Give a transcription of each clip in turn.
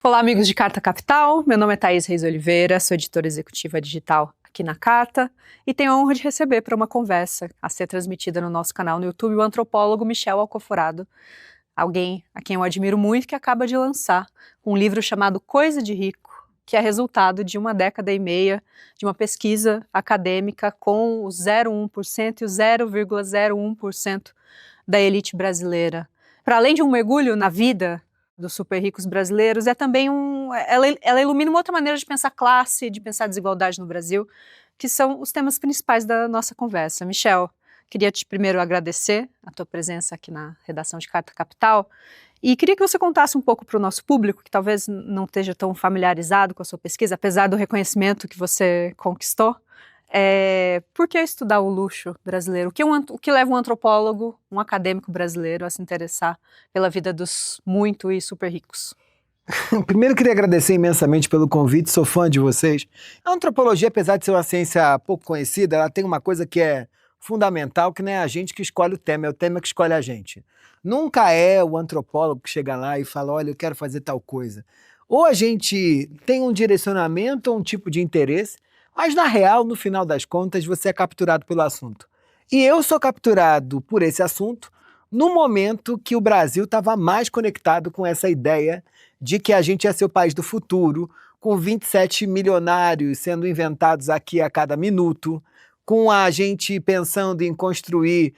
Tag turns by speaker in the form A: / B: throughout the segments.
A: Olá, amigos de Carta Capital. Meu nome é Thaís Reis Oliveira, sou editora executiva digital aqui na Carta e tenho a honra de receber para uma conversa a ser transmitida no nosso canal no YouTube o antropólogo Michel Alcoforado, alguém a quem eu admiro muito, que acaba de lançar um livro chamado Coisa de Rico, que é resultado de uma década e meia de uma pesquisa acadêmica com o 0,1% e o 0,01% da elite brasileira. Para além de um mergulho na vida dos super ricos brasileiros, é também ela ilumina uma outra maneira de pensar classe, de pensar desigualdade no Brasil, que são os temas principais da nossa conversa. Michel, queria te primeiro agradecer a tua presença aqui na redação de Carta Capital e queria que você contasse um pouco para o nosso público, que talvez não esteja tão familiarizado com a sua pesquisa, apesar do reconhecimento que você conquistou. Por que estudar o luxo brasileiro? O que leva um antropólogo, um acadêmico brasileiro a se interessar pela vida dos muito e super ricos?
B: Primeiro, queria agradecer imensamente pelo convite, sou fã de vocês. A antropologia, apesar de ser uma ciência pouco conhecida, ela tem uma coisa que é fundamental, que não é a gente que escolhe o tema que escolhe a gente. Nunca é o antropólogo que chega lá e fala, olha, eu quero fazer tal coisa. Ou a gente tem um direcionamento ou um tipo de interesse, mas na real, no final das contas, você é capturado pelo assunto. E eu sou capturado por esse assunto no momento que o Brasil estava mais conectado com essa ideia de que a gente ia ser o país do futuro, com 27 milionários sendo inventados aqui a cada minuto, com a gente pensando em construir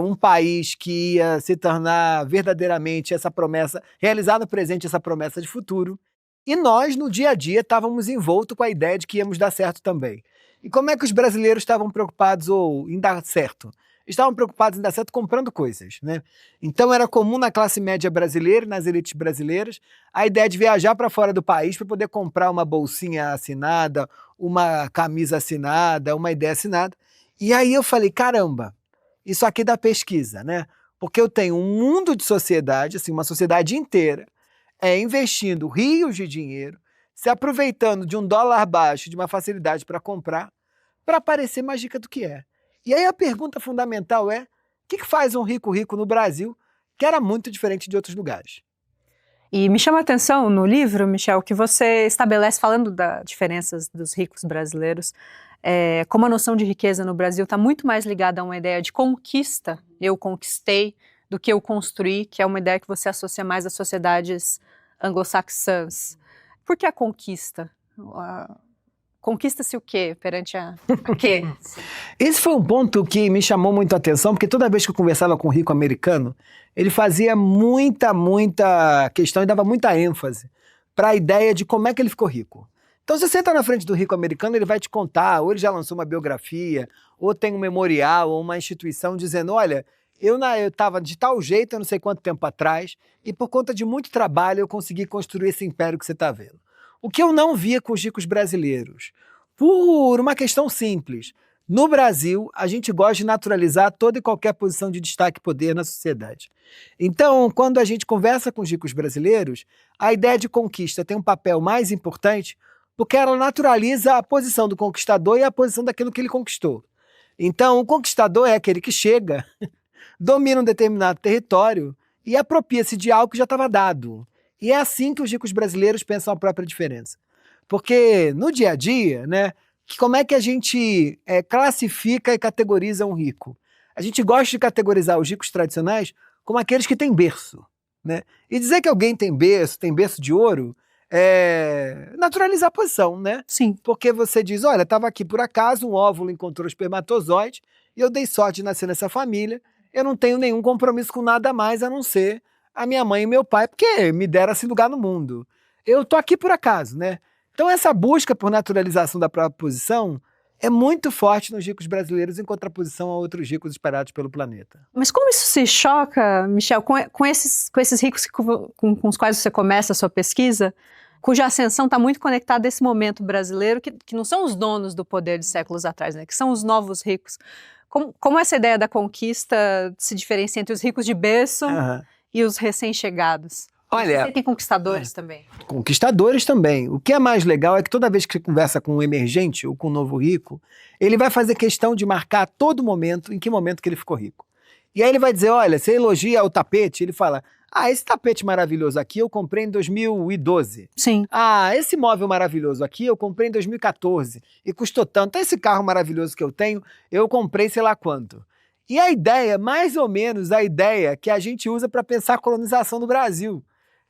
B: um país que ia se tornar verdadeiramente essa promessa, realizar no presente essa promessa de futuro. E nós, no dia a dia, estávamos envoltos com a ideia de que íamos dar certo também. E como é que os brasileiros estavam preocupados em dar certo? Estavam preocupados em dar certo comprando coisas, né? Então era comum na classe média brasileira, nas elites brasileiras, a ideia de viajar para fora do país para poder comprar uma bolsinha assinada, uma camisa assinada, uma ideia assinada. E aí eu falei, caramba, isso aqui dá pesquisa, né? Porque eu tenho um mundo de sociedade, assim, uma sociedade inteira, investindo rios de dinheiro, se aproveitando de um dólar baixo, de uma facilidade para comprar, para parecer mais rica do que é. E aí a pergunta fundamental é, o que faz um rico rico no Brasil, que era muito diferente de outros lugares?
A: E me chama a atenção no livro, Michel, que você estabelece, falando das diferenças dos ricos brasileiros, como a noção de riqueza no Brasil está muito mais ligada a uma ideia de conquista, eu conquistei, do que eu construí, que é uma ideia que você associa mais às sociedades anglo-saxãs. Por que a conquista? Conquista-se o quê perante a quê?
B: Esse foi um ponto que me chamou muito a atenção, porque toda vez que eu conversava com um rico americano, ele fazia muita questão e dava muita ênfase para a ideia de como é que ele ficou rico. Então, se você senta na frente do rico americano, ele vai te contar, ou ele já lançou uma biografia, ou tem um memorial, ou uma instituição dizendo, olha, eu estava de tal jeito, eu não sei quanto tempo atrás, e por conta de muito trabalho eu consegui construir esse império que você está vendo. O que eu não via com os ricos brasileiros, por uma questão simples. No Brasil, a gente gosta de naturalizar toda e qualquer posição de destaque e poder na sociedade. Então, quando a gente conversa com os ricos brasileiros, a ideia de conquista tem um papel mais importante porque ela naturaliza a posição do conquistador e a posição daquilo que ele conquistou. Então, o conquistador é aquele que chega, domina um determinado território e apropria-se de algo que já estava dado. E é assim que os ricos brasileiros pensam a própria diferença. Porque no dia a dia, né, como é que a gente classifica e categoriza um rico? A gente gosta de categorizar os ricos tradicionais como aqueles que têm berço, né? E dizer que alguém tem berço de ouro, naturalizar a posição, né?
A: Sim.
B: Porque você diz, olha, estava aqui por acaso, um óvulo encontrou o espermatozoide e eu dei sorte de nascer nessa família, eu não tenho nenhum compromisso com nada mais a não ser a minha mãe e meu pai, porque me deram esse lugar no mundo. Eu tô aqui por acaso, né? Então essa busca por naturalização da própria posição é muito forte nos ricos brasileiros em contraposição a outros ricos espalhados pelo planeta.
A: Mas como isso se choca, Michel, com esses ricos com os quais você começa a sua pesquisa, cuja ascensão está muito conectada a esse momento brasileiro, que não são os donos do poder de séculos atrás, né? Que são os novos ricos. Como essa ideia da conquista se diferencia entre os ricos de berço e os recém-chegados?
B: Olha,
A: você tem conquistadores também?
B: Conquistadores também. O que é mais legal é que toda vez que você conversa com um emergente ou com um novo rico, ele vai fazer questão de marcar a todo momento em que momento que ele ficou rico. E aí ele vai dizer, olha, você elogia o tapete, ele fala, esse tapete maravilhoso aqui eu comprei em 2012.
A: Sim.
B: Esse móvel maravilhoso aqui eu comprei em 2014 e custou tanto. Esse carro maravilhoso que eu tenho, eu comprei sei lá quanto. E a ideia, mais ou menos a ideia que a gente usa para pensar a colonização do Brasil.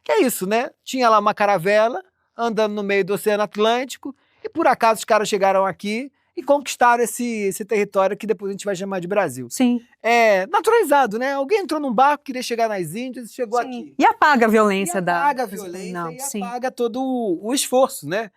B: Que é isso, né? Tinha lá uma caravela andando no meio do Oceano Atlântico e por acaso os caras chegaram aqui e conquistaram esse território que depois a gente vai chamar de Brasil.
A: Sim.
B: É naturalizado, né? Alguém entrou num barco, queria chegar nas Índias e chegou aqui.
A: E apaga a violência
B: Apaga a violência
A: Não,
B: e
A: sim.
B: apaga todo o esforço, né?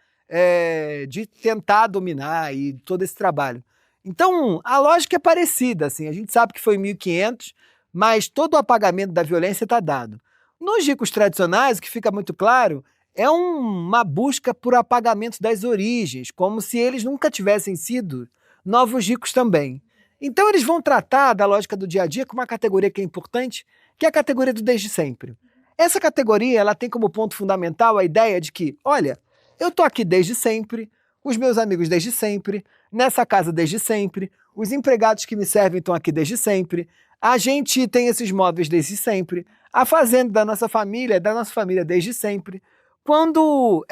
B: De tentar dominar e todo esse trabalho. Então, a lógica é parecida, assim. A gente sabe que foi em 1500, mas todo o apagamento da violência está dado. Nos ricos tradicionais, o que fica muito claro é uma busca por apagamento das origens, como se eles nunca tivessem sido novos ricos também. Então eles vão tratar da lógica do dia a dia com uma categoria que é importante, que é a categoria do desde sempre. Essa categoria ela tem como ponto fundamental a ideia de que, olha, eu estou aqui desde sempre, os meus amigos desde sempre, nessa casa desde sempre, os empregados que me servem estão aqui desde sempre, a gente tem esses móveis desde sempre, a fazenda da nossa família é da nossa família desde sempre. Quando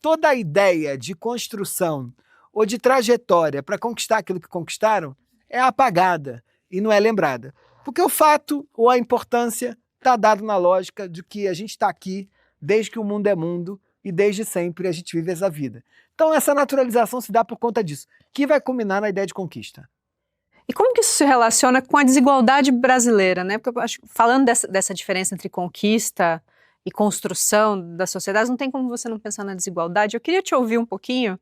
B: toda a ideia de construção ou de trajetória para conquistar aquilo que conquistaram é apagada e não é lembrada. Porque o fato ou a importância está dado na lógica de que a gente está aqui desde que o mundo é mundo e desde sempre a gente vive essa vida. Então essa naturalização se dá por conta disso, que vai culminar na ideia de conquista.
A: E como que isso se relaciona com a desigualdade brasileira, né? Porque eu acho, falando dessa diferença entre conquista e construção das sociedades, não tem como você não pensar na desigualdade. Eu queria te ouvir um pouquinho,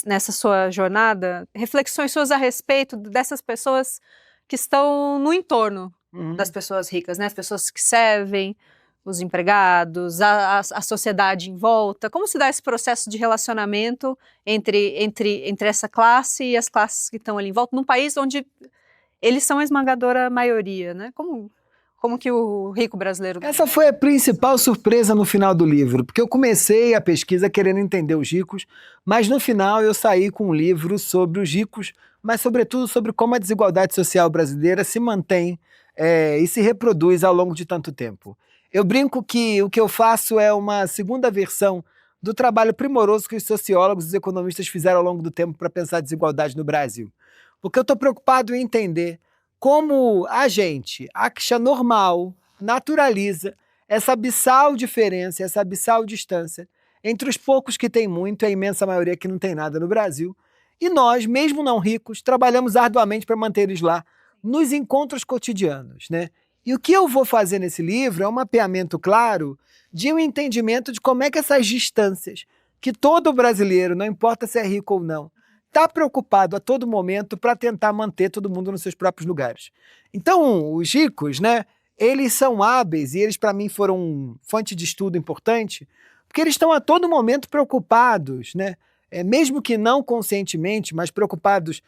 A: nessa sua jornada, reflexões suas a respeito dessas pessoas que estão no entorno das pessoas ricas, né? As pessoas que servem, os empregados, a sociedade em volta. Como se dá esse processo de relacionamento entre essa classe e as classes que estão ali em volta, num país onde eles são a esmagadora maioria, né? Como que o rico brasileiro...
B: Essa foi a principal surpresa no final do livro, porque eu comecei a pesquisa querendo entender os ricos, mas no final eu saí com um livro sobre os ricos, mas sobretudo sobre como a desigualdade social brasileira se mantém e se reproduz ao longo de tanto tempo. Eu brinco que o que eu faço é uma segunda versão do trabalho primoroso que os sociólogos e os economistas fizeram ao longo do tempo para pensar a desigualdade no Brasil. Porque eu estou preocupado em entender como a gente acha normal, naturaliza essa abissal diferença, essa abissal distância entre os poucos que têm muito e a imensa maioria que não tem nada no Brasil. E nós, mesmo não ricos, trabalhamos arduamente para manter eles lá nos encontros cotidianos, né? E o que eu vou fazer nesse livro é um mapeamento claro de um entendimento de como é que essas distâncias, que todo brasileiro, não importa se é rico ou não, está preocupado a todo momento para tentar manter todo mundo nos seus próprios lugares. Então, os ricos, né, eles são hábeis e eles, para mim, foram fonte de estudo importante, porque eles estão a todo momento preocupados, né, mesmo que não conscientemente, mas preocupados,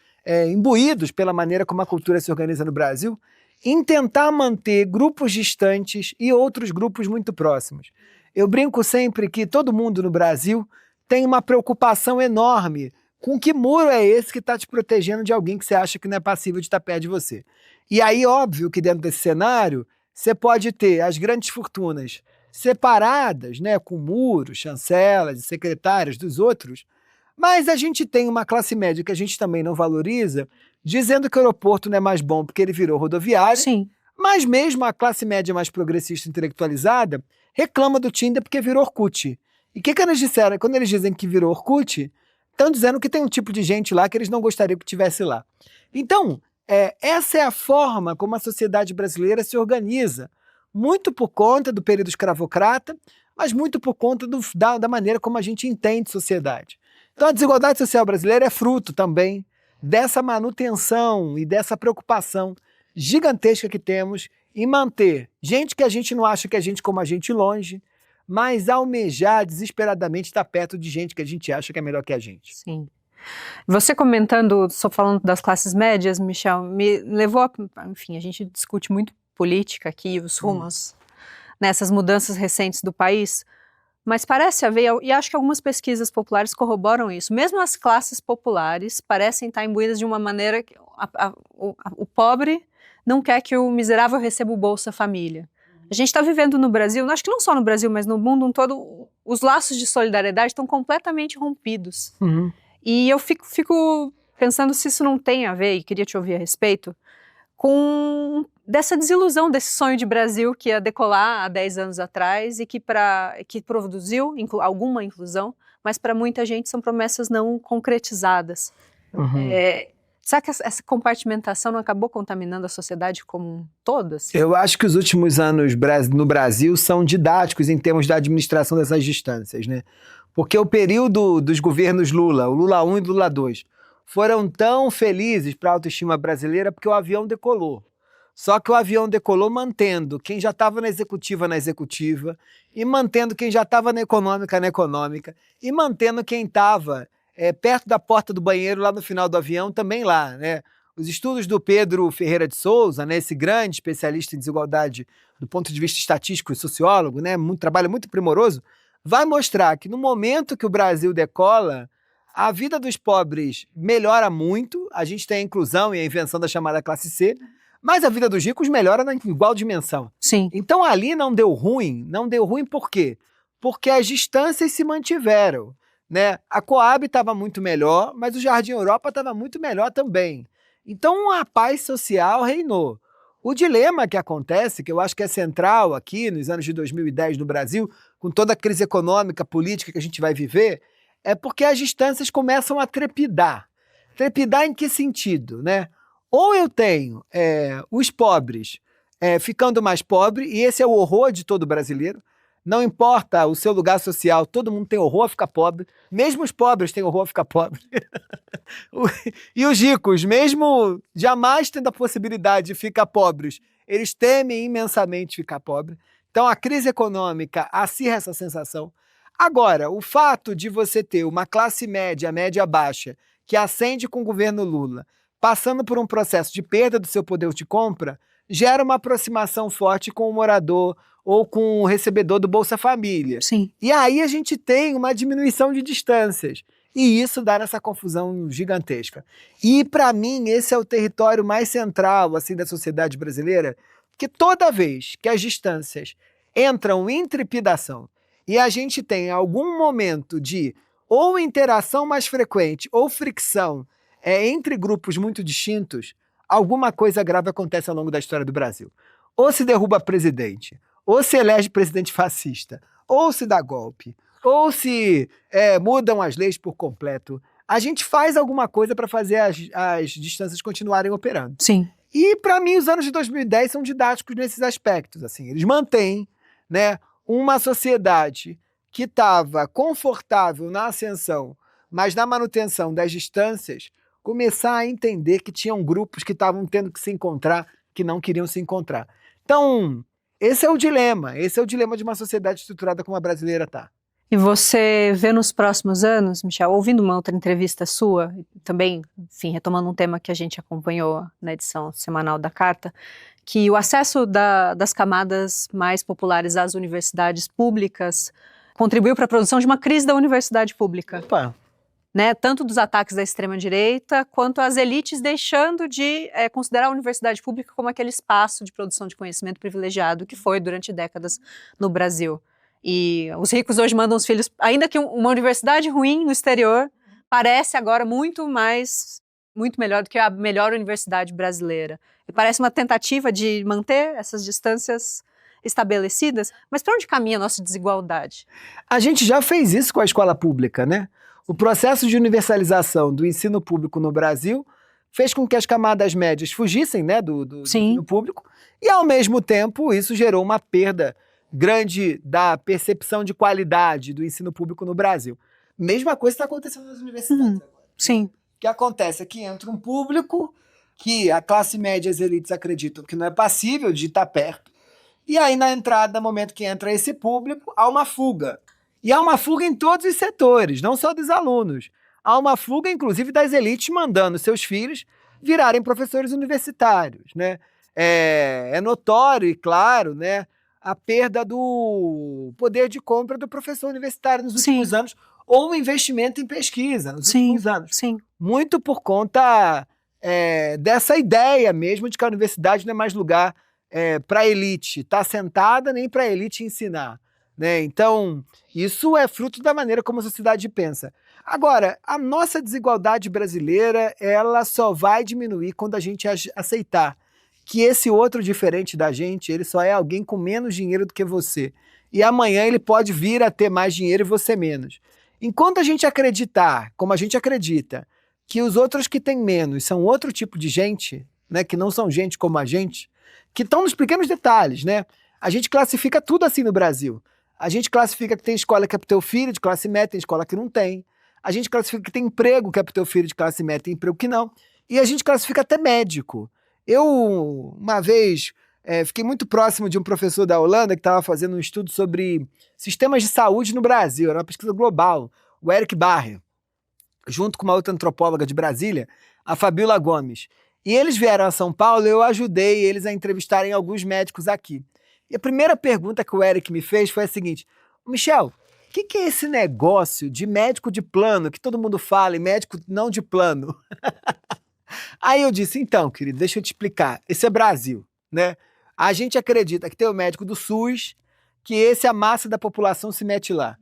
B: imbuídos pela maneira como a cultura se organiza no Brasil, em tentar manter grupos distantes e outros grupos muito próximos. Eu brinco sempre que todo mundo no Brasil tem uma preocupação enorme com que muro é esse que está te protegendo de alguém que você acha que não é passível de estar perto de você. E aí, óbvio que dentro desse cenário, você pode ter as grandes fortunas separadas, né, com muros, chancelas e secretárias dos outros, mas a gente tem uma classe média que a gente também não valoriza, dizendo que o aeroporto não é mais bom porque ele virou rodoviário.
A: Sim.
B: Mas mesmo a classe média mais progressista intelectualizada reclama do Tinder porque virou Orkut. E o que eles disseram? Quando eles dizem que virou Orkut, estão dizendo que tem um tipo de gente lá que eles não gostariam que tivesse lá. Então, essa é a forma como a sociedade brasileira se organiza, muito por conta do período escravocrata, mas muito por conta da maneira como a gente entende sociedade. Então a desigualdade social brasileira é fruto também dessa manutenção e dessa preocupação gigantesca que temos em manter gente que a gente não acha que é gente como a gente longe, mas almejar desesperadamente estar perto de gente que a gente acha que é melhor que a gente.
A: Sim. Você comentando, só falando das classes médias, Michel, me levou enfim, a gente discute muito política aqui, os rumos nessas mudanças recentes do país, mas parece haver, e acho que algumas pesquisas populares corroboram isso, mesmo as classes populares parecem estar imbuídas de uma maneira que o pobre não quer que o miserável receba o Bolsa Família. A gente está vivendo no Brasil, acho que não só no Brasil, mas no mundo todo, os laços de solidariedade estão completamente rompidos.
B: Uhum.
A: E eu fico pensando se isso não tem a ver, e queria te ouvir a respeito, com dessa desilusão desse sonho de Brasil que ia decolar há 10 anos atrás e que produziu alguma inclusão, mas para muita gente são promessas não concretizadas.
B: Uhum.
A: Será que essa compartimentação não acabou contaminando a sociedade como um todo? Assim?
B: Eu acho que os últimos anos no Brasil são didáticos em termos da administração dessas distâncias, né? Porque o período dos governos Lula, o Lula 1 e o Lula 2, foram tão felizes para a autoestima brasileira porque o avião decolou. Só que o avião decolou mantendo quem já estava na executiva, e mantendo quem já estava na econômica, e mantendo quem estava perto da porta do banheiro lá no final do avião também lá, né? Os estudos do Pedro Ferreira de Souza, né, esse grande especialista em desigualdade do ponto de vista estatístico e sociólogo, né, trabalho muito primoroso, vai mostrar que no momento que o Brasil decola, a vida dos pobres melhora muito, a gente tem a inclusão e a invenção da chamada classe C, mas a vida dos ricos melhora na igual dimensão.
A: Sim.
B: Então ali não deu ruim por quê? Porque as distâncias se mantiveram, né? A Coab estava muito melhor, mas o Jardim Europa estava muito melhor também. Então a paz social reinou. O dilema que acontece, que eu acho que é central aqui nos anos de 2010 no Brasil, com toda a crise econômica, política que a gente vai viver, é porque as distâncias começam a trepidar. Trepidar em que sentido, né? Ou eu tenho os pobres ficando mais pobres, e esse é o horror de todo brasileiro. Não importa o seu lugar social, todo mundo tem horror a ficar pobre. Mesmo os pobres têm horror a ficar pobre. E os ricos, mesmo jamais tendo a possibilidade de ficar pobres, eles temem imensamente ficar pobres. Então a crise econômica acirra essa sensação. Agora, o fato de você ter uma classe média, média baixa, que ascende com o governo Lula, passando por um processo de perda do seu poder de compra, gera uma aproximação forte com o morador ou com o recebedor do Bolsa Família.
A: Sim.
B: E aí a gente tem uma diminuição de distâncias. E isso dá essa confusão gigantesca. E, para mim, esse é o território mais central assim, da sociedade brasileira, que toda vez que as distâncias entram em trepidação e a gente tem algum momento de ou interação mais frequente ou fricção entre grupos muito distintos, alguma coisa grave acontece ao longo da história do Brasil. Ou se derruba presidente, ou se elege presidente fascista, ou se dá golpe, ou se mudam as leis por completo. A gente faz alguma coisa para fazer as distâncias continuarem operando.
A: Sim.
B: E, para mim, os anos de 2010 são didáticos nesses aspectos. Assim, eles mantêm, né, uma sociedade que estava confortável na ascensão, mas na manutenção das distâncias, começar a entender que tinham grupos que estavam tendo que se encontrar, que não queriam se encontrar. Então, esse é o dilema de uma sociedade estruturada como a brasileira está.
A: E você vê nos próximos anos, Michel, ouvindo uma outra entrevista sua, também, enfim, retomando um tema que a gente acompanhou na edição semanal da Carta, que o acesso das camadas mais populares às universidades públicas contribuiu para a produção de uma crise da universidade pública.
B: Opa.
A: Né, tanto dos ataques da extrema-direita, quanto as elites deixando de considerar a universidade pública como aquele espaço de produção de conhecimento privilegiado que foi durante décadas no Brasil. E os ricos hoje mandam os filhos, ainda que uma universidade ruim no exterior, parece agora muito melhor do que a melhor universidade brasileira. E parece uma tentativa de manter essas distâncias estabelecidas, mas para onde caminha a nossa desigualdade?
B: A gente já fez isso com a escola pública, né? O processo de universalização do ensino público no Brasil fez com que as camadas médias fugissem, né, do ensino público, e ao mesmo tempo isso gerou uma perda grande da percepção de qualidade do ensino público no Brasil. Mesma coisa está acontecendo nas universidades agora.
A: Sim.
B: O que acontece é que entra um público que a classe média e as elites acreditam que não é passível de estar perto, e aí na entrada, no momento que entra esse público, há uma fuga. E há uma fuga em todos os setores, não só dos alunos. Há uma fuga, inclusive, das elites mandando seus filhos virarem professores universitários, né? É notório e claro, né, a perda do poder de compra do professor universitário nos últimos anos, ou o investimento em pesquisa nos últimos anos.
A: Sim.
B: Muito por conta dessa ideia mesmo de que a universidade não é mais lugar para a elite estar sentada, nem para a elite ensinar, né? Então, isso é fruto da maneira como a sociedade pensa. Agora, a nossa desigualdade brasileira, ela só vai diminuir quando a gente aceitar que esse outro diferente da gente, ele só é alguém com menos dinheiro do que você. E amanhã ele pode vir a ter mais dinheiro e você menos. Enquanto a gente acreditar, como a gente acredita, que os outros que têm menos são outro tipo de gente, né, que não são gente como a gente, que estão nos pequenos detalhes, né? A gente classifica tudo assim no Brasil. A gente classifica que tem escola que é pro teu filho de classe média, tem escola que não tem. A gente classifica que tem emprego que é pro teu filho de classe média, tem emprego que não. E a gente classifica até médico. Eu, uma vez, fiquei muito próximo de um professor da Holanda que estava fazendo um estudo sobre sistemas de saúde no Brasil. Era uma pesquisa global. O Eric Barre, junto com uma outra antropóloga de Brasília, a Fabiola Gomes. E eles vieram a São Paulo e eu ajudei eles a entrevistarem alguns médicos aqui. E a primeira pergunta que o Eric me fez foi a seguinte: Michel, o que é esse negócio de médico de plano, que todo mundo fala, e médico não de plano? Aí eu disse, então, querido, deixa eu te explicar. Esse é Brasil, né? A gente acredita que tem o médico do SUS, que esse a massa da população se mete lá.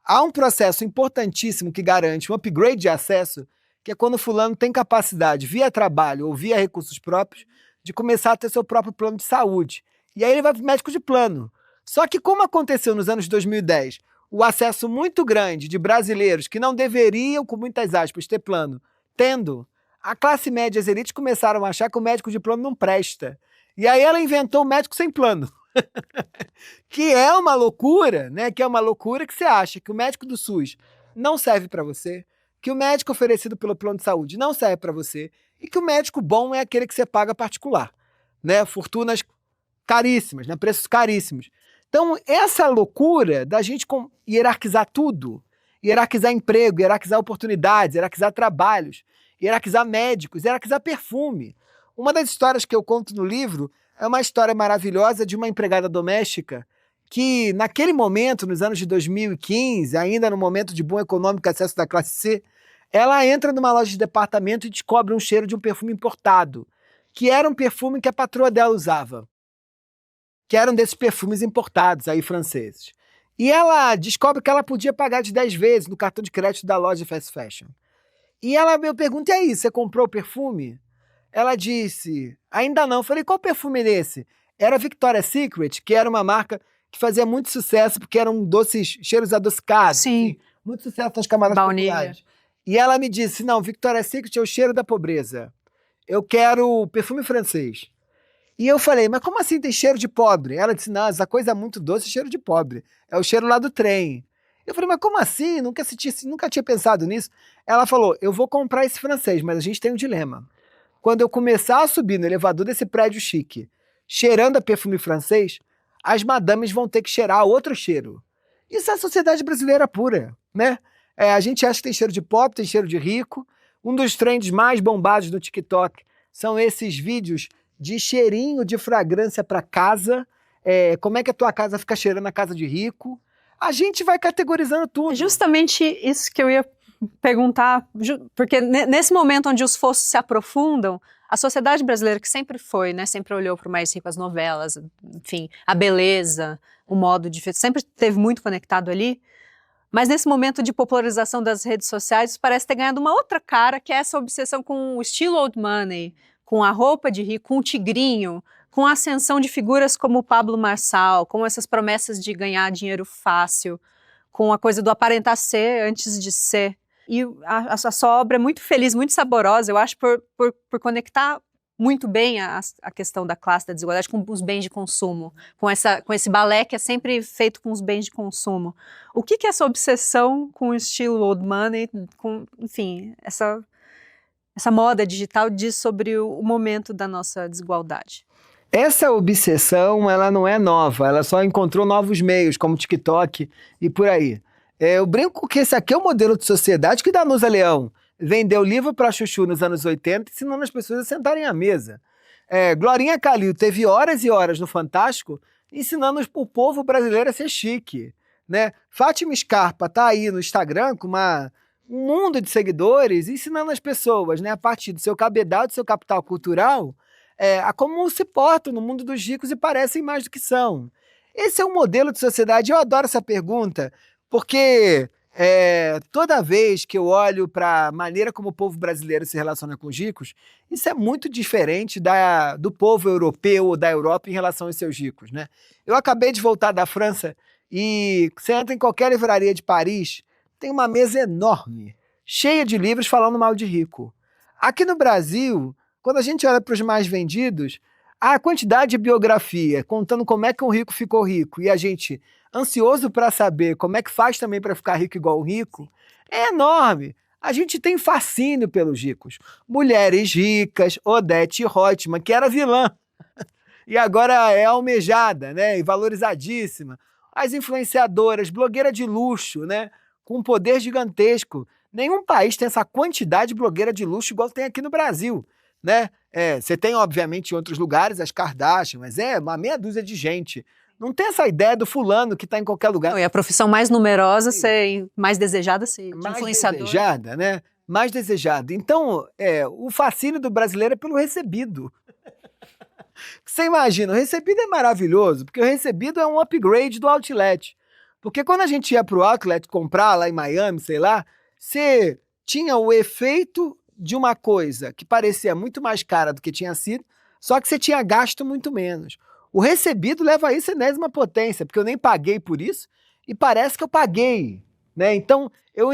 B: Há um processo importantíssimo que garante um upgrade de acesso, que é quando o fulano tem capacidade, via trabalho ou via recursos próprios, de começar a ter seu próprio plano de saúde. E aí ele vai para o médico de plano. Só que como aconteceu nos anos 2010, o acesso muito grande de brasileiros que não deveriam, com muitas aspas, ter plano, tendo, a classe média e as elites começaram a achar que o médico de plano não presta. E aí ela inventou o médico sem plano. Que é uma loucura, né? Que é uma loucura que você acha que o médico do SUS não serve para você, que o médico oferecido pelo plano de saúde não serve para você e que o médico bom é aquele que você paga particular, né? Fortunas caríssimas, né? Preços caríssimos. Então, essa loucura da gente hierarquizar tudo, hierarquizar emprego, hierarquizar oportunidades, hierarquizar trabalhos, hierarquizar médicos, hierarquizar perfume. Uma das histórias que eu conto no livro é uma história maravilhosa de uma empregada doméstica que, naquele momento, nos anos de 2015, ainda no momento de boom econômico, acesso da classe C, ela entra numa loja de departamento e descobre um cheiro de um perfume importado, que era um perfume que a patroa dela usava, que eram desses perfumes importados aí franceses. E ela descobre que ela podia pagar de 10 vezes no cartão de crédito da loja de fast fashion. E eu pergunto, e aí, você comprou o perfume? Ela disse, ainda não. Eu falei, qual perfume é esse? Era Victoria's Secret, que era uma marca que fazia muito sucesso, porque eram doces, cheiros adocicados.
A: Sim.
B: Assim, muito sucesso nas camadas
A: Baunilha.
B: populares. E ela me disse, não, Victoria's Secret é o cheiro da pobreza. Eu quero perfume francês. E eu falei, mas como assim tem cheiro de pobre? Ela disse, não, essa coisa é muito doce, cheiro de pobre. É o cheiro lá do trem. Eu falei, mas como assim? Nunca tinha pensado nisso. Ela falou, eu vou comprar esse francês, mas a gente tem um dilema. Quando eu começar a subir no elevador desse prédio chique, cheirando a perfume francês, as madames vão ter que cheirar outro cheiro. Isso é a sociedade brasileira pura, né? A gente acha que tem cheiro de pobre, tem cheiro de rico. Um dos trends mais bombados do TikTok são esses vídeos de cheirinho de fragrância para casa. Como é que a tua casa fica cheirando a casa de rico? A gente vai categorizando tudo.
A: É justamente isso que eu ia perguntar, porque nesse momento onde os fossos se aprofundam, a sociedade brasileira, que sempre foi, né, sempre olhou para o mais rico, as novelas, enfim, a beleza, o modo de... sempre esteve muito conectado ali, mas nesse momento de popularização das redes sociais, parece ter ganhado uma outra cara, que é essa obsessão com o estilo old money, com a roupa de rico, com o tigrinho, com a ascensão de figuras como o Pablo Marçal, com essas promessas de ganhar dinheiro fácil, com a coisa do aparentar ser antes de ser. E a sua obra é muito feliz, muito saborosa, eu acho, por conectar muito bem a questão da classe, da desigualdade com os bens de consumo, com esse balé que é sempre feito com os bens de consumo. O que é essa obsessão com o estilo old money, enfim, essa moda digital diz sobre o momento da nossa desigualdade?
B: Essa obsessão, ela não é nova, ela só encontrou novos meios, como TikTok e por aí. Eu brinco que esse aqui é o modelo de sociedade que Danusa Leão vendeu livro para Chuchu nos anos 80, ensinando as pessoas a sentarem à mesa. Glorinha Calil teve horas e horas no Fantástico ensinando o povo brasileiro a ser chique, né? Fátima Scarpa tá aí no Instagram com um mundo de seguidores ensinando as pessoas, né, a partir do seu cabedal, do seu capital cultural, a como se portam no mundo dos ricos e parecem mais do que são. Esse é um modelo de sociedade. Eu adoro essa pergunta, porque toda vez que eu olho para a maneira como o povo brasileiro se relaciona com os ricos, isso é muito diferente do povo europeu ou da Europa em relação aos seus ricos, né? Eu acabei de voltar da França e você entra em qualquer livraria de Paris, tem uma mesa enorme, cheia de livros falando mal de rico. Aqui no Brasil, quando a gente olha para os mais vendidos, a quantidade de biografia contando como é que um rico ficou rico e a gente ansioso para saber como é que faz também para ficar rico igual o rico, é enorme. A gente tem fascínio pelos ricos. Mulheres ricas, Odete Roitman, que era vilã, e agora é almejada, né, e valorizadíssima. As influenciadoras, blogueira de luxo, né, com um poder gigantesco. Nenhum país tem essa quantidade de blogueira de luxo igual tem aqui no Brasil, né? Você tem, obviamente, em outros lugares as Kardashian, mas é uma meia dúzia de gente. Não tem essa ideia do fulano que está em qualquer lugar.
A: Não, e a profissão mais numerosa, mais desejada, ser de
B: mais
A: influenciador.
B: Desejada, né? Mais desejada. Então, o fascínio do brasileiro é pelo recebido. Você imagina, o recebido é maravilhoso, porque o recebido é um upgrade do outlet. Porque quando a gente ia para o outlet comprar lá em Miami, sei lá, você tinha o efeito de uma coisa que parecia muito mais cara do que tinha sido, só que você tinha gasto muito menos. O recebido leva isso à enésima potência, porque eu nem paguei por isso e parece que eu paguei, né? Então, eu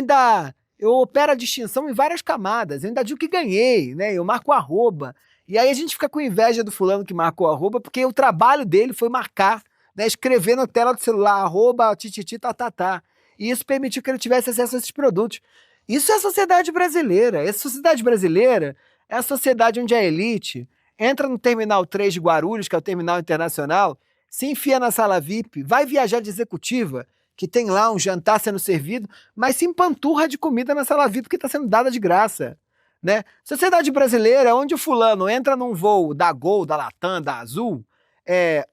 B: opero a distinção em várias camadas, eu ainda digo que ganhei, né? Eu marco arroba. E aí a gente fica com inveja do fulano que marcou arroba, porque o trabalho dele foi marcar, né? Escrever na tela do celular, arroba, tititi, tatatá. E isso permitiu que ele tivesse acesso a esses produtos. Isso é a sociedade brasileira. Essa sociedade brasileira é a sociedade onde a elite entra no Terminal 3 de Guarulhos, que é o terminal internacional, se enfia na sala VIP, vai viajar de executiva, que tem lá um jantar sendo servido, mas se empanturra de comida na sala VIP que está sendo dada de graça, né? Sociedade brasileira, onde o fulano entra num voo da Gol, da Latam, da Azul,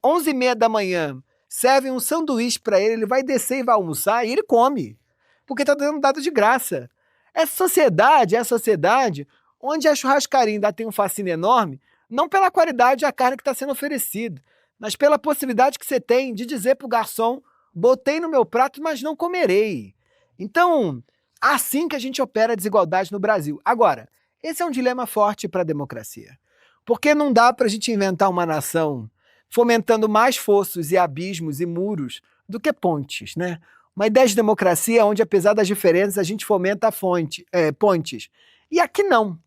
B: 11h30 da manhã, serve um sanduíche para ele vai descer e vai almoçar e ele come, porque está dando dado de graça. Essa sociedade é a sociedade onde a churrascaria ainda tem um fascínio enorme, não pela qualidade da carne que está sendo oferecida, mas pela possibilidade que você tem de dizer para o garçom, botei no meu prato, mas não comerei. Então, assim que a gente opera a desigualdade no Brasil. Agora, esse é um dilema forte para a democracia, porque não dá para a gente inventar uma nação fomentando mais fossos e abismos e muros do que pontes, né? Uma ideia de democracia onde, apesar das diferenças, a gente fomenta pontes. E aqui não.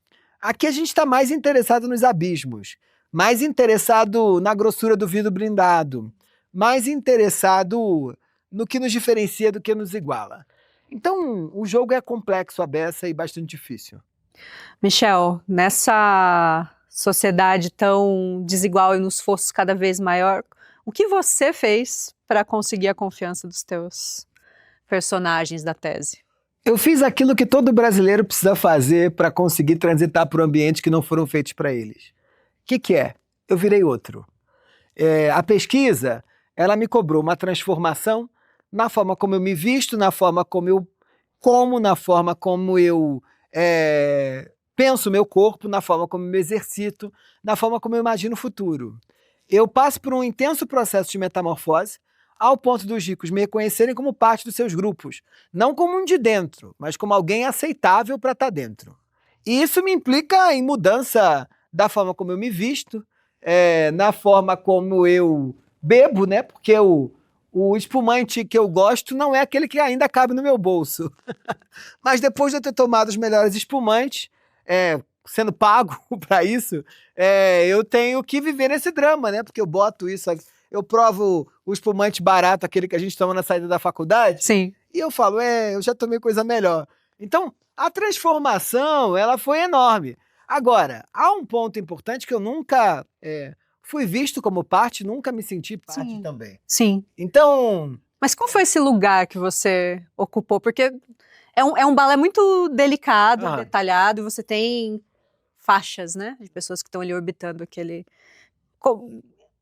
B: Aqui a gente está mais interessado nos abismos, mais interessado na grossura do vidro blindado, mais interessado no que nos diferencia do que nos iguala. Então, o jogo é complexo, a beça e bastante difícil.
A: Michel, nessa sociedade tão desigual e nos fossos cada vez maior, o que você fez para conseguir a confiança dos teus personagens da tese?
B: Eu fiz aquilo que todo brasileiro precisa fazer para conseguir transitar por ambientes que não foram feitos para eles. O que é? Eu virei outro. A pesquisa, ela me cobrou uma transformação na forma como eu me visto, na forma como eu como, na forma como eu penso o meu corpo, na forma como eu me exercito, na forma como eu imagino o futuro. Eu passo por um intenso processo de metamorfose, ao ponto dos ricos me reconhecerem como parte dos seus grupos, não como um de dentro, mas como alguém aceitável para estar dentro. E isso me implica em mudança da forma como eu me visto, na forma como eu bebo, né? Porque o espumante que eu gosto não é aquele que ainda cabe no meu bolso. Mas depois de eu ter tomado os melhores espumantes, sendo pago para isso, eu tenho que viver nesse drama, né? Porque eu boto isso, eu provo o espumante barato, aquele que a gente toma na saída da faculdade.
A: Sim.
B: E eu falo, eu já tomei coisa melhor. Então, a transformação, ela foi enorme. Agora, há um ponto importante que eu nunca fui visto como parte, nunca me senti parte também.
A: Sim.
B: Então...
A: Mas qual foi esse lugar que você ocupou? Porque é um balé muito delicado, detalhado, e você tem faixas, né? De pessoas que estão ali orbitando aquele...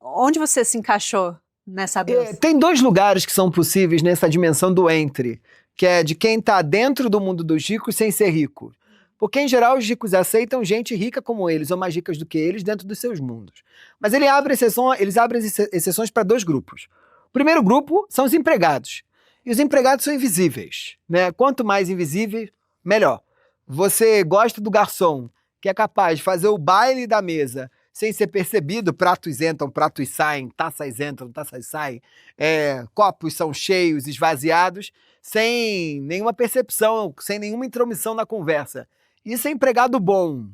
A: Onde você se encaixou nessa dança?
B: Tem dois lugares que são possíveis nessa dimensão do entre, que é de quem está dentro do mundo dos ricos sem ser rico. Porque, em geral, os ricos aceitam gente rica como eles, ou mais ricas do que eles, dentro dos seus mundos. Mas eles abrem exceções para 2 grupos. O primeiro grupo são os empregados. E os empregados são invisíveis, né? Quanto mais invisível, melhor. Você gosta do garçom, que é capaz de fazer o baile da mesa sem ser percebido, pratos entram, pratos saem, taças entram, taças saem, copos são cheios, esvaziados, sem nenhuma percepção, sem nenhuma intromissão na conversa. Isso é empregado bom.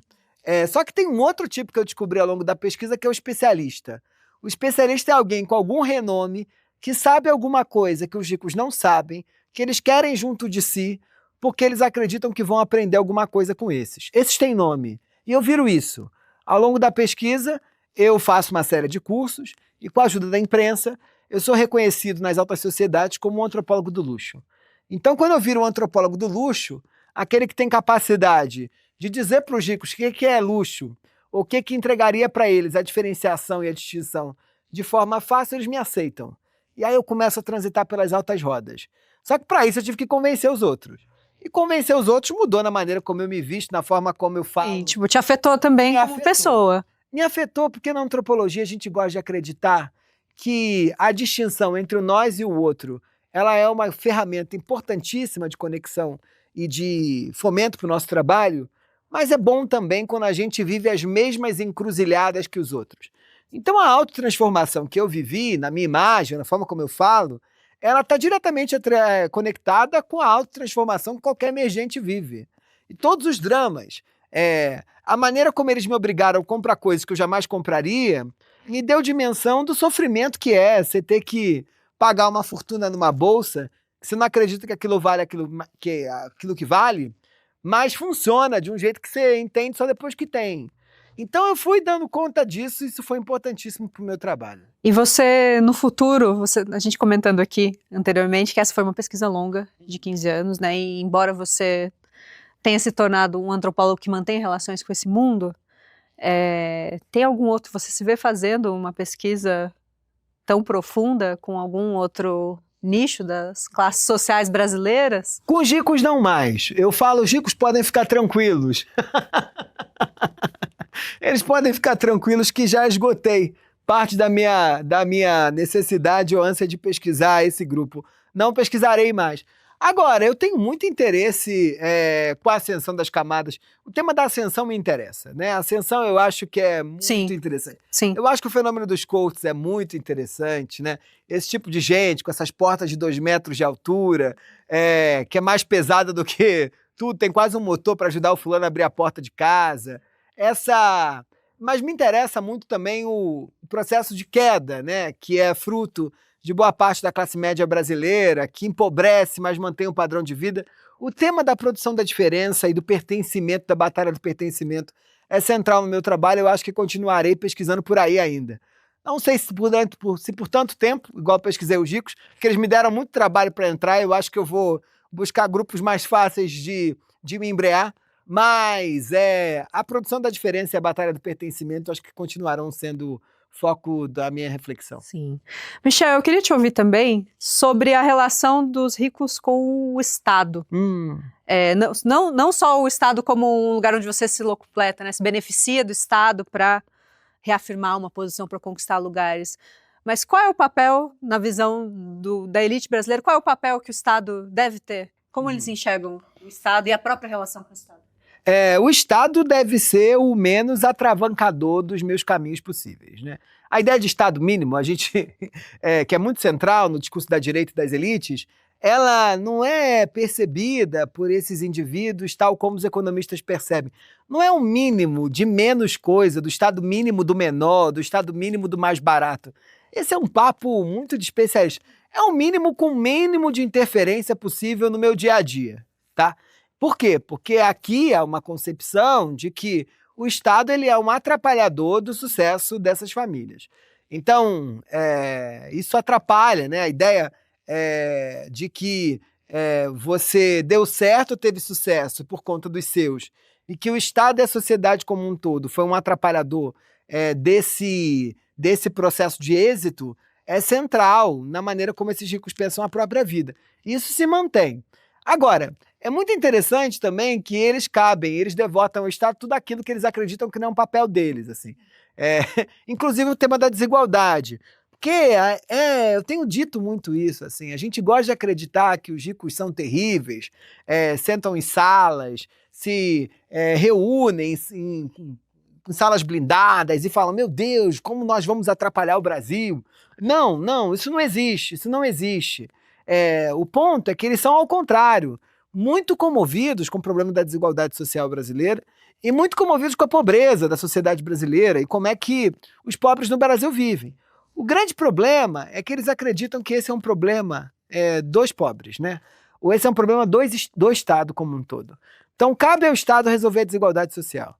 B: Só que tem um outro tipo que eu descobri ao longo da pesquisa, que é o especialista. O especialista é alguém com algum renome, que sabe alguma coisa que os ricos não sabem, que eles querem junto de si, porque eles acreditam que vão aprender alguma coisa com esses. Esses têm nome. E eu viro isso. Ao longo da pesquisa, eu faço uma série de cursos e, com a ajuda da imprensa, eu sou reconhecido nas altas sociedades como um antropólogo do luxo. Então, quando eu viro um antropólogo do luxo, aquele que tem capacidade de dizer para os ricos o que é luxo, ou o que entregaria para eles a diferenciação e a distinção de forma fácil, eles me aceitam. E aí eu começo a transitar pelas altas rodas. Só que para isso eu tive que convencer os outros. E convencer os outros mudou na maneira como eu me visto, na forma como eu falo.
A: E, tipo, te afetou também como pessoa.
B: Me afetou porque na antropologia a gente gosta de acreditar que a distinção entre o nós e o outro, ela é uma ferramenta importantíssima de conexão e de fomento para o nosso trabalho, mas é bom também quando a gente vive as mesmas encruzilhadas que os outros. Então a autotransformação que eu vivi na minha imagem, na forma como eu falo, ela está diretamente conectada com a autotransformação que qualquer emergente vive. E todos os dramas, a maneira como eles me obrigaram a comprar coisas que eu jamais compraria, me deu dimensão do sofrimento que é você ter que pagar uma fortuna numa bolsa, que você não acredita que aquilo vale aquilo que vale, mas funciona de um jeito que você entende só depois que tem. Então eu fui dando conta disso e isso foi importantíssimo para o meu trabalho.
A: E você, no futuro, a gente comentando aqui anteriormente que essa foi uma pesquisa longa, de 15 anos, né? E embora você tenha se tornado um antropólogo que mantém relações com esse mundo, tem algum outro, você se vê fazendo uma pesquisa tão profunda com algum outro nicho das classes sociais brasileiras?
B: Com os ricos não mais. Eu falo, os ricos podem ficar tranquilos. Eles podem ficar tranquilos que já esgotei parte da minha necessidade ou ânsia de pesquisar esse grupo. Não pesquisarei mais. Agora, eu tenho muito interesse com a ascensão das camadas. O tema da ascensão me interessa, né? A ascensão eu acho que é muito interessante.
A: Sim.
B: Eu acho que o fenômeno dos coaches é muito interessante, né? Esse tipo de gente com essas portas de 2 metros de altura, que é mais pesada do que tudo, tem quase um motor para ajudar o fulano a abrir a porta de casa. Mas me interessa muito também o processo de queda, né? Que é fruto de boa parte da classe média brasileira, que empobrece, mas mantém um padrão de vida. O tema da produção da diferença e do pertencimento, da batalha do pertencimento, é central no meu trabalho. Eu acho que continuarei pesquisando por aí ainda. Não sei se por tanto tempo, igual pesquisei os ricos, porque eles me deram muito trabalho para entrar, eu acho que eu vou buscar grupos mais fáceis de me embrear, mas a produção da diferença e a batalha do pertencimento, eu acho que continuarão sendo foco da minha reflexão.
A: Sim. Michel, eu queria te ouvir também sobre a relação dos ricos com o Estado. Não só o Estado como um lugar onde você se locupleta, né? Se beneficia do Estado para reafirmar uma posição, para conquistar lugares. Mas qual é o papel, na visão da elite brasileira, qual é o papel que o Estado deve ter? Como eles enxergam o Estado e a própria relação com o Estado?
B: O Estado deve ser o menos atravancador dos meus caminhos possíveis, né? A ideia de Estado mínimo, a gente, que é muito central no discurso da direita e das elites, ela não é percebida por esses indivíduos tal como os economistas percebem. Não é um mínimo de menos coisa, do Estado mínimo do menor, do Estado mínimo do mais barato. Esse é um papo muito de especialista. É um mínimo com o mínimo de interferência possível no meu dia a dia, tá? Por quê? Porque aqui há uma concepção de que o Estado ele é um atrapalhador do sucesso dessas famílias. Então, isso atrapalha, né? A ideia de que você deu certo, teve sucesso por conta dos seus, e que o Estado e a sociedade como um todo foi um atrapalhador desse processo de êxito, é central na maneira como esses ricos pensam a própria vida. Isso se mantém. Agora, é muito interessante também que eles devotam ao Estado tudo aquilo que eles acreditam que não é um papel deles, assim. É, inclusive o tema da desigualdade. Porque eu tenho dito muito isso, assim, a gente gosta de acreditar que os ricos são terríveis, sentam em salas, se reúnem em salas blindadas e falam, meu Deus, como nós vamos atrapalhar o Brasil? Não, isso não existe. O ponto é que eles são ao contrário, muito comovidos com o problema da desigualdade social brasileira e muito comovidos com a pobreza da sociedade brasileira e como é que os pobres no Brasil vivem. O grande problema é que eles acreditam que esse é um problema dos pobres, né? Ou esse é um problema do Estado como um todo. Então cabe ao Estado resolver a desigualdade social,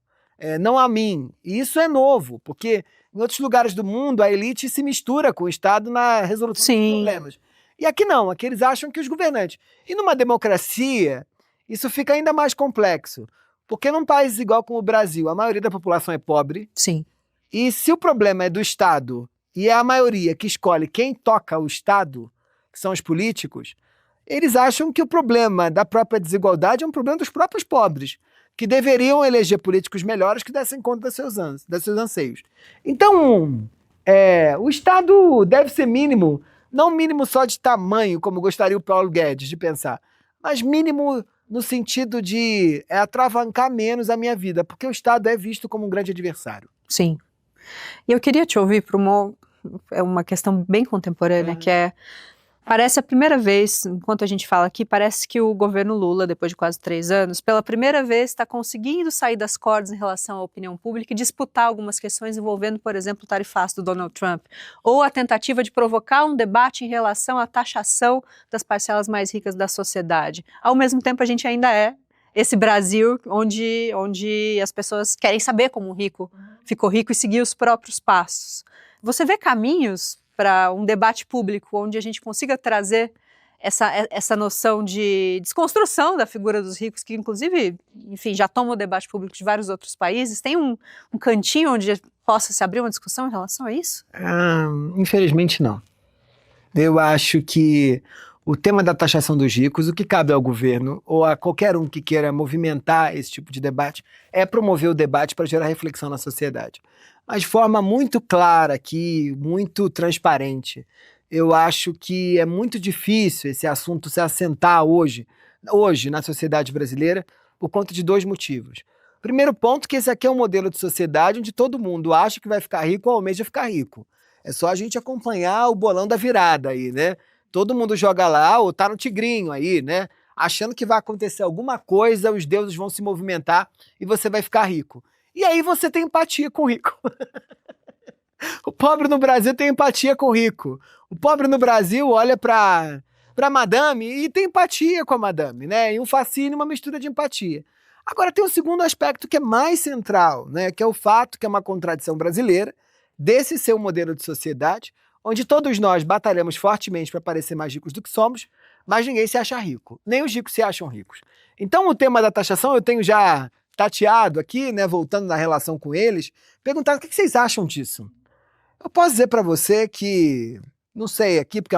B: não a mim. E isso é novo, porque em outros lugares do mundo a elite se mistura com o Estado na resolução dos problemas. E aqui não, aqui eles acham que os governantes. E numa democracia, isso fica ainda mais complexo. Porque num país igual como o Brasil, a maioria da população é pobre.
A: Sim.
B: E se o problema é do Estado e é a maioria que escolhe quem toca o Estado, que são os políticos, eles acham que o problema da própria desigualdade é um problema dos próprios pobres, que deveriam eleger políticos melhores que dessem conta dos seus anseios. Então, o Estado deve ser mínimo, não mínimo só de tamanho, como gostaria o Paulo Guedes de pensar, mas mínimo no sentido de atravancar menos a minha vida, porque o Estado é visto como um grande adversário.
A: Sim. E eu queria te ouvir para uma questão bem contemporânea, que parece a primeira vez, enquanto a gente fala aqui, parece que o governo Lula, depois de quase 3 anos, pela primeira vez está conseguindo sair das cordas em relação à opinião pública e disputar algumas questões envolvendo, por exemplo, o tarifaço do Donald Trump, ou a tentativa de provocar um debate em relação à taxação das parcelas mais ricas da sociedade. Ao mesmo tempo, a gente ainda esse Brasil onde as pessoas querem saber como um rico ficou rico e seguir os próprios passos. Você vê caminhos para um debate público onde a gente consiga trazer essa noção de desconstrução da figura dos ricos, que inclusive, enfim, já toma o debate público de vários outros países? Tem um cantinho onde possa se abrir uma discussão em relação a isso?
B: Infelizmente não. Eu acho que o tema da taxação dos ricos, o que cabe ao governo ou a qualquer um que queira movimentar esse tipo de debate é promover o debate para gerar reflexão na sociedade. Mas de forma muito clara aqui, muito transparente. Eu acho que é muito difícil esse assunto se assentar hoje na sociedade brasileira por conta de 2 motivos. Primeiro ponto, que esse aqui é um modelo de sociedade onde todo mundo acha que vai ficar rico ou almeja ficar rico. É só a gente acompanhar o bolão da virada aí, né? Todo mundo joga lá ou tá no tigrinho aí, né? Achando que vai acontecer alguma coisa, os deuses vão se movimentar e você vai ficar rico. E aí você tem empatia com o rico. O pobre no Brasil tem empatia com o rico. O pobre no Brasil olha pra madame e tem empatia com a madame, né? E um fascínio, uma mistura de empatia. Agora tem um segundo aspecto que é mais central, né? Que é o fato que é uma contradição brasileira desse ser um modelo de sociedade onde todos nós batalhamos fortemente para parecer mais ricos do que somos, mas ninguém se acha rico. Nem os ricos se acham ricos. Então o tema da taxação eu tenho já tateado aqui, né, voltando na relação com eles, perguntando o que vocês acham disso. Eu posso dizer para você que, não sei, aqui porque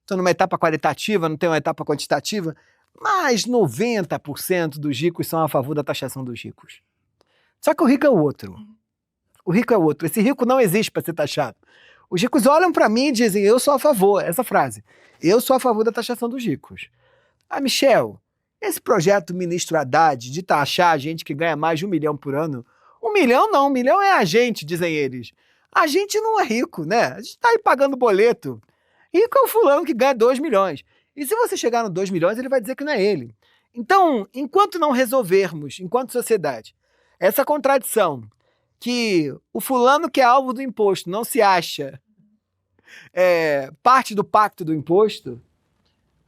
B: estou numa etapa qualitativa, não tenho uma etapa quantitativa, mas 90% dos ricos são a favor da taxação dos ricos. Só que o rico é o outro. O rico é o outro. Esse rico não existe para ser taxado. Os ricos olham para mim e dizem, eu sou a favor, essa frase, eu sou a favor da taxação dos ricos. Michel, esse projeto ministro Haddad de taxar a gente que ganha mais de 1 milhão por ano, 1 milhão não, 1 milhão é a gente, dizem eles. A gente não é rico, né? A gente tá aí pagando boleto. Rico é o fulano que ganha 2 milhões. E se você chegar no 2 milhões, ele vai dizer que não é ele. Então, enquanto não resolvermos, enquanto sociedade, essa contradição que o fulano que é alvo do imposto não se acha parte do pacto do imposto,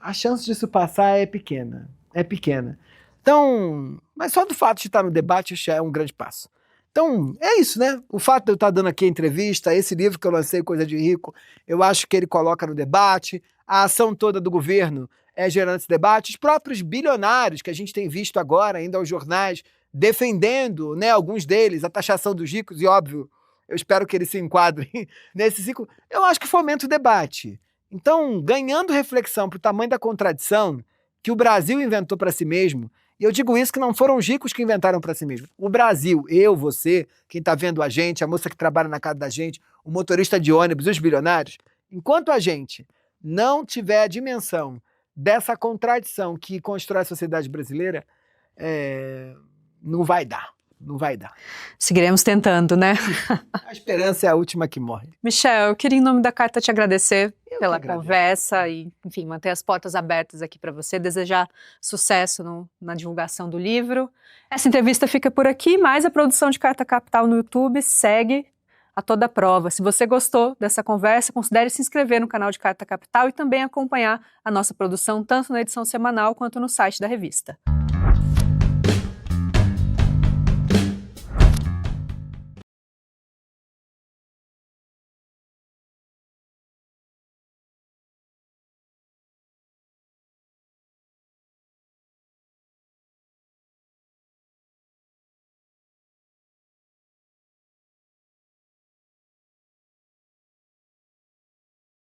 B: a chance disso passar é pequena. É pequena. Então, mas só do fato de estar no debate já é um grande passo. Então, é isso, né? O fato de eu estar dando aqui a entrevista, esse livro que eu lancei, Coisa de Rico, eu acho que ele coloca no debate, a ação toda do governo gerando esse debate, os próprios bilionários que a gente tem visto agora, ainda aos jornais, defendendo, né, alguns deles, a taxação dos ricos, e óbvio, eu espero que eles se enquadrem nesse ciclo, eu acho que fomenta o debate. Então, ganhando reflexão para o tamanho da contradição, que o Brasil inventou para si mesmo, e eu digo isso que não foram os ricos que inventaram para si mesmo. O Brasil, eu, você, quem está vendo a gente, a moça que trabalha na casa da gente, o motorista de ônibus, os bilionários, enquanto a gente não tiver a dimensão dessa contradição que constrói a sociedade brasileira, não vai dar. Não vai dar.
A: Seguiremos tentando, né?
B: A esperança é a última que morre.
A: Michel, eu queria, em nome da Carta, te agradecer pela
B: que agradeço.
A: conversa e, enfim, manter as portas abertas aqui para você, desejar sucesso na divulgação do livro. Essa entrevista fica por aqui, mas a produção de Carta Capital no YouTube segue a toda prova. Se você gostou dessa conversa, considere se inscrever no canal de Carta Capital e também acompanhar a nossa produção tanto na edição semanal quanto no site da revista.